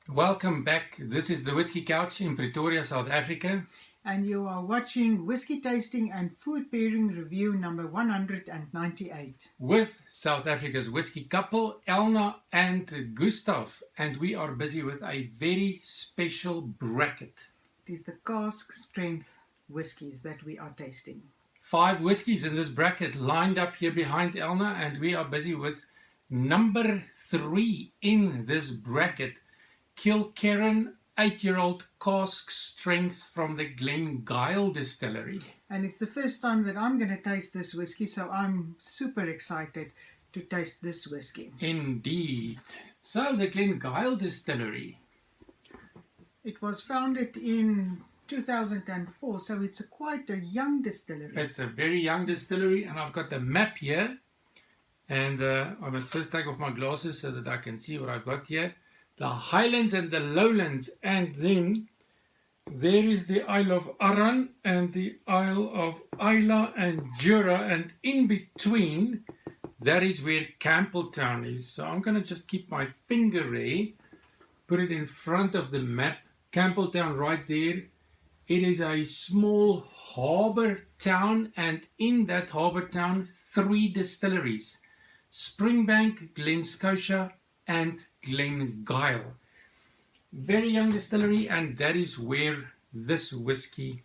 Welcome back. This is the Whisky Couch in Pretoria, South Africa. And you are watching Whisky Tasting and Food Pairing Review number 198. With South Africa's whisky couple, Elna and Gustav. And we are busy with a very special bracket. It is the cask strength whiskies that we are tasting. 5 whiskies in this bracket lined up here behind Elna, and we are busy with number 3 in this bracket. Kilkerran 8-year-old cask strength from the Glengyle distillery. And it's the first time that I'm going to taste this whiskey, so I'm super excited to taste this whiskey. Indeed. So the Glengyle distillery. It was founded in 2004, so it's quite a young distillery. It's a very young distillery, and I've got the map here. And I must first take off my glasses so that I can see what I've got here. The highlands and the lowlands, and then there is the Isle of Arran and the Isle of Islay and Jura, and in between that is where Campbeltown is. So I'm going to just keep my finger there, put it in front of the map. Campbeltown right there. It is a small harbour town, and in that harbour town 3 distilleries: Springbank, Glen Scotia and Glengyle. Very young distillery, and that is where this whiskey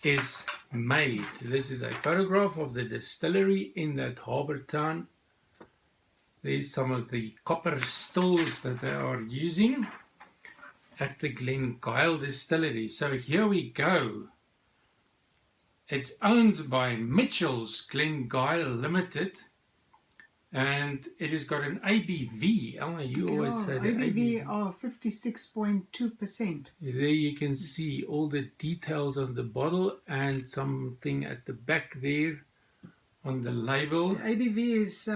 is made. This is a photograph of the distillery in that harbour town. There's some of the copper stills that they are using at the Glengyle distillery. So here we go. It's owned by Mitchell's Glengyle Limited, and it has got an ABV. Elna, you always say the ABV of 56.2%. There you can see all the details on the bottle and something at the back there on the label. The ABV is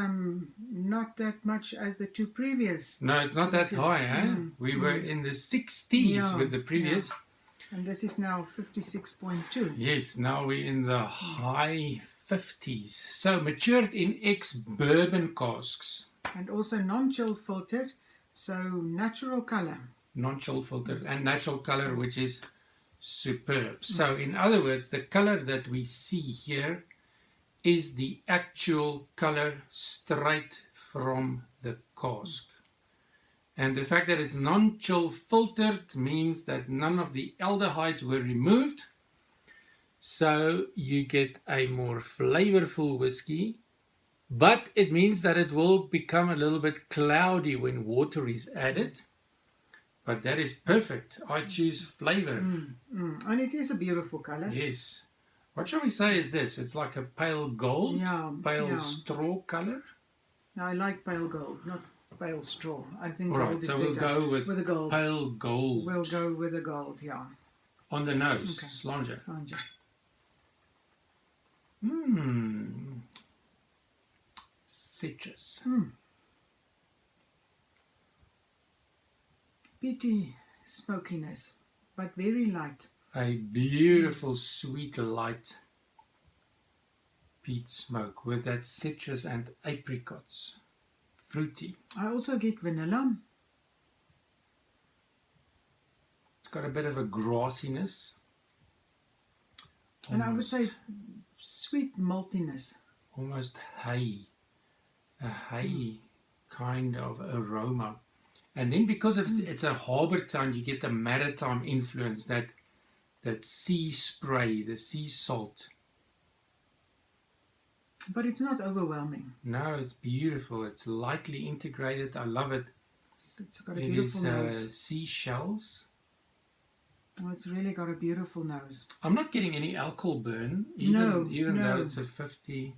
not that much as the 2 previous. No, it's not that high, eh? We were in the 60s with the previous. Yeah. And this is now 56.2. Yes, now we're in the high 50s. So matured in ex-Bourbon casks. And also non-chill filtered, so natural colour. Non-chill filtered and natural colour, which is superb. So in other words, the colour that we see here is the actual colour straight from the cask. And the fact that it's non-chill filtered means that none of the aldehydes were removed. So you get a more flavorful whiskey, but it means that it will become a little bit cloudy when water is added. But that is perfect. I choose flavor. And it is a beautiful color. Yes. What shall we say is this? It's like a pale gold, pale straw color. No, I like pale gold, not pale straw. I think all right, so we'll go with the gold. Pale gold. We'll go with the gold, yeah. On the nose, okay. Slanger. Slanger. Citrus. Peaty smokiness, but very light. A beautiful, sweet, light peat smoke with that citrus and apricots. Fruity. I also get vanilla. It's got a bit of a grassiness. And I would say sweet maltiness. Almost hay. A hay kind of aroma. And then because it's a harbour town, you get the maritime influence, that sea spray, the sea salt. But it's not overwhelming. No, it's beautiful. It's lightly integrated. I love it. It's got a beautiful nose. It is seashells. Oh, it's really got a beautiful nose. I'm not getting any alcohol burn, even though it's a 50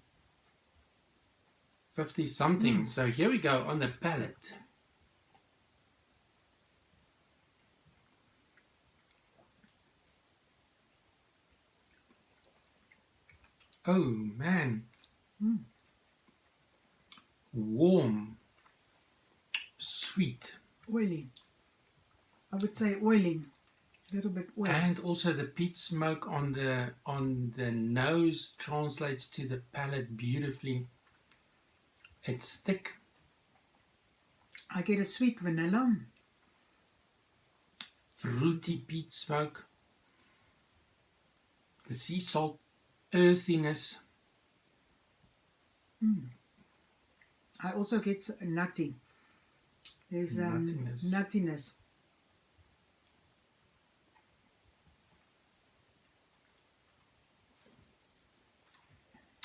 something. So here we go on the palate. Oh man. Warm, sweet, oily. I would say oily, a little bit oily. And also the peat smoke on the nose translates to the palate beautifully. It's thick. I get a sweet vanilla, fruity peat smoke, the sea salt earthiness. I also get nutty. There's nuttiness.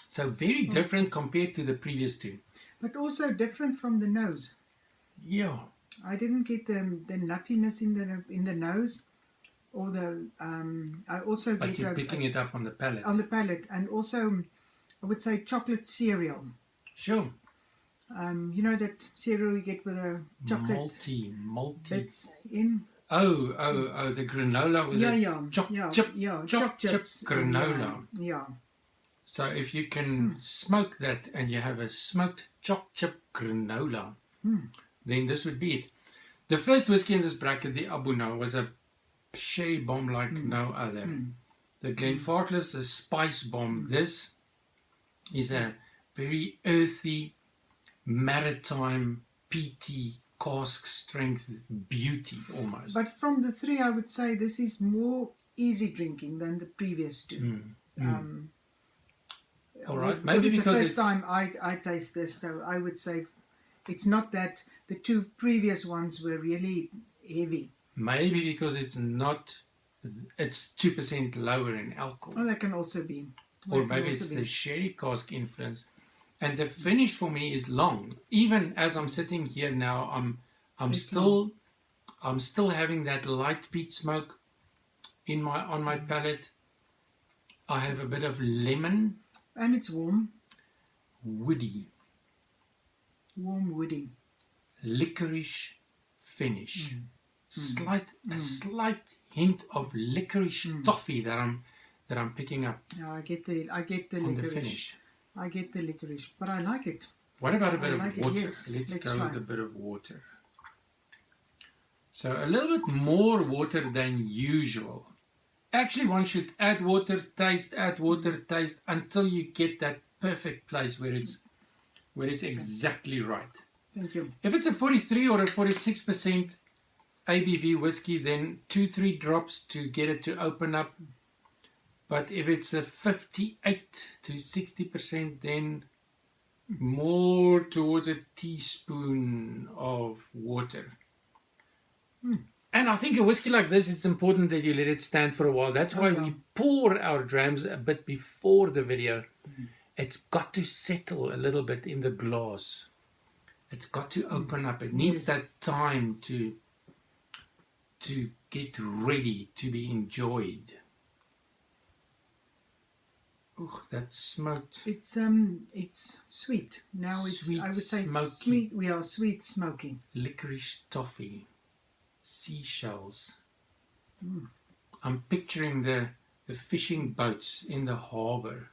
So very different compared to the previous two. But also different from the nose. Yeah. I didn't get the nuttiness in the nose, or the I also But get you're picking it up on the palate. on the palate, and also I would say chocolate cereal. Sure. You know that cereal you get with a chocolate Malty bits in. Oh, the granola with choc chips granola. Yeah. So if you can smoke that and you have a smoked choc chip granola, then this would be it. The first whiskey in this bracket, the Abuna, was a sherry bomb like no other. The Glenfarclas, the spice bomb. This is a very earthy, maritime, peaty, cask strength beauty almost. But from the three, I would say this is more easy drinking than the previous two. All right, maybe because it's the first time I taste this, so I would say it's not that the two previous ones were really heavy. Maybe because it's 2% lower in alcohol. Oh, that can also be. Or maybe it's the sherry cask influence. And the finish for me is long. Even as I'm sitting here now, I'm still having that light peat smoke on my palate. I have a bit of lemon. And it's warm. Woody. Warm woody. Licorice finish. A slight hint of licorice toffee that I'm picking up. Yeah, I get the on licorice. The finish. I get the licorice, but I like it. What about a bit of water? Yes, Let's go try. with a bit of water. So a little bit more water than usual. Actually, one should add water, taste until you get that perfect place where it's exactly right. Thank you. If it's a 43 or a 46% ABV whiskey, then 2-3 drops to get it to open up. But if it's a 58 to 60%, then more towards a teaspoon of water. And I think a whiskey like this, it's important that you let it stand for a while. That's why we pour our drams a bit before the video. It's got to settle a little bit in the glass. It's got to open up. It needs that time to get ready to be enjoyed. Ooh, that's smoked. It's sweet. Now it's sweet, I would say smoky. sweet. We are sweet smoky. Licorice toffee. Seashells. I'm picturing the fishing boats in the harbour.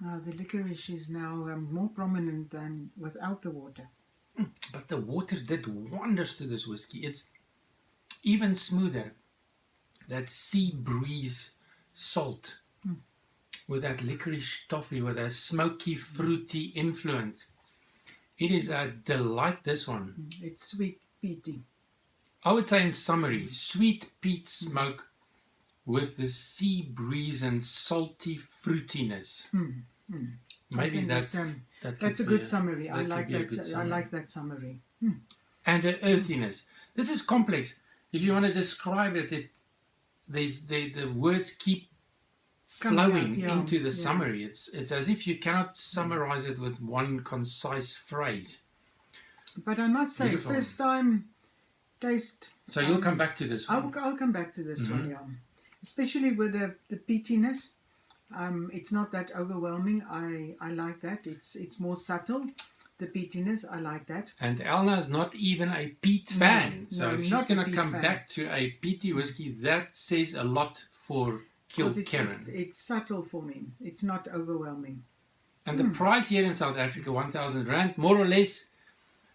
The licorice is now more prominent than without the water. But the water did wonders to this whiskey. It's even smoother. That sea breeze salt with that licorice toffee with a smoky, fruity influence. It is a delight, this one. It's sweet peaty. I would say in summary, sweet peat smoke with the sea breeze and salty fruitiness. Maybe that's a good summary. I like that. I like that summary. And the earthiness. This is complex. If you want to describe it, the words keep flowing into the summary. It's as if you cannot summarize it with one concise phrase. But I must say, first time taste. So you'll come back to this one. I'll come back to this one, especially with the peatiness. It's not that overwhelming. I like that. It's more subtle. The peatiness, I like that. And Elna is not even a peat fan. So if she's going to come back to a peaty whiskey, that says a lot for Kilkerran. It's subtle for me. It's not overwhelming. And the price here in South Africa, 1,000 Rand, more or less,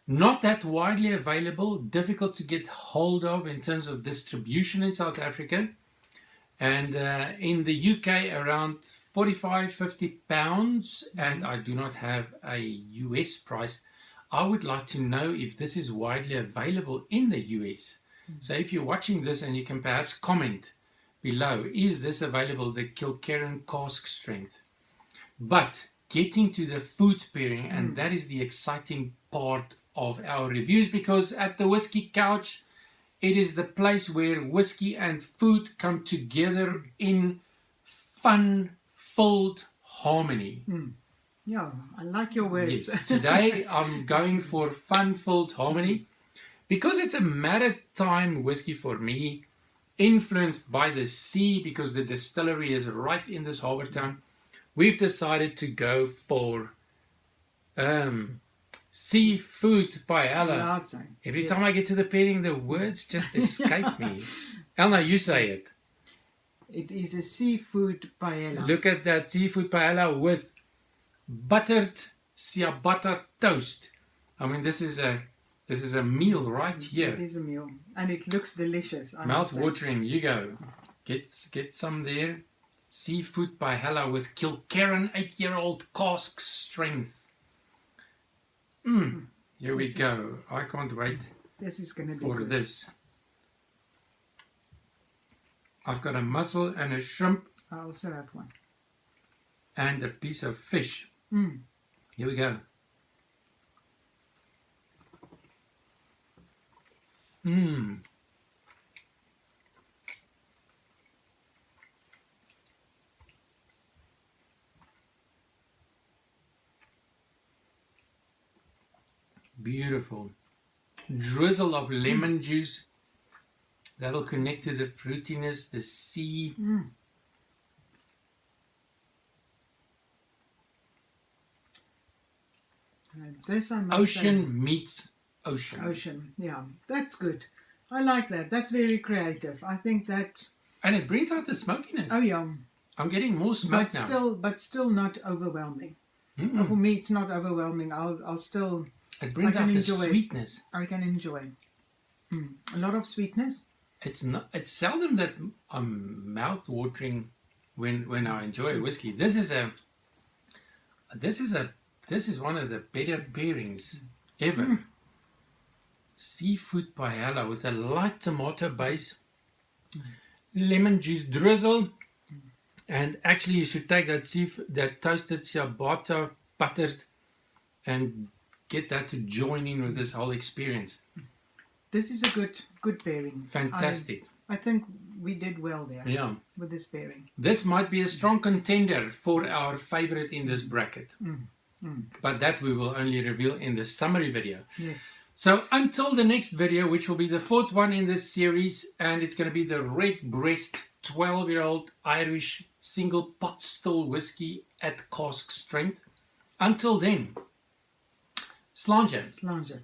not that widely available, difficult to get hold of in terms of distribution in South Africa. And in the UK, around 45, 50 pounds. And I do not have a US price. I would like to know if this is widely available in the US. So if you're watching this and you can perhaps comment below, is this available, the Kilkerran cask strength? But getting to the food pairing, and that is the exciting part of our reviews, because at the Whisky Couch, it is the place where whiskey and food come together in fun-filled harmony. Yeah, I like your words. Yes, today I'm going for fun-filled harmony because it's a maritime whiskey for me, influenced by the sea, because the distillery is right in this harbour town. We've decided to go for seafood paella. Every time I get to the pairing, the words just escape me. Elna, you say it. It is a seafood paella. Look at that seafood paella with buttered ciabatta toast. I mean, this is a meal right here. It is a meal, and it looks delicious. Mouth watering. You go. Get some there. Seafood paella with Kilkerran 8-year-old cask strength. Here we go. I can't wait This is going to be for good. this. I've got a mussel and a shrimp I also have one. and a piece of fish. Here we go. Beautiful. Drizzle of lemon juice. That'll connect to the fruitiness, the sea. This I must Ocean meets ocean. say. Ocean, yeah. That's good. I like that. That's very creative. I think that... And it brings out the smokiness. Oh, yeah. I'm getting more smoke now. But still not overwhelming. For me, it's not overwhelming. I'll still... It brings out the sweetness. I can enjoy. A lot of sweetness. It's seldom that I'm mouth watering when I enjoy whiskey. This is one of the better pairings ever. Seafood paella with a light tomato base, lemon juice drizzle, and actually you should take that toasted ciabatta buttered and get that to join in with this whole experience. This is a good pairing. Fantastic. I think we did well there. Yeah. With this pairing. This might be a strong contender for our favorite in this bracket. But that we will only reveal in the summary video. Yes. So until the next video, which will be the 4th one in this series, and it's going to be the Red Breast 12-year-old Irish single pot still whiskey at cask strength. Until then, Sláinte. Sláinte.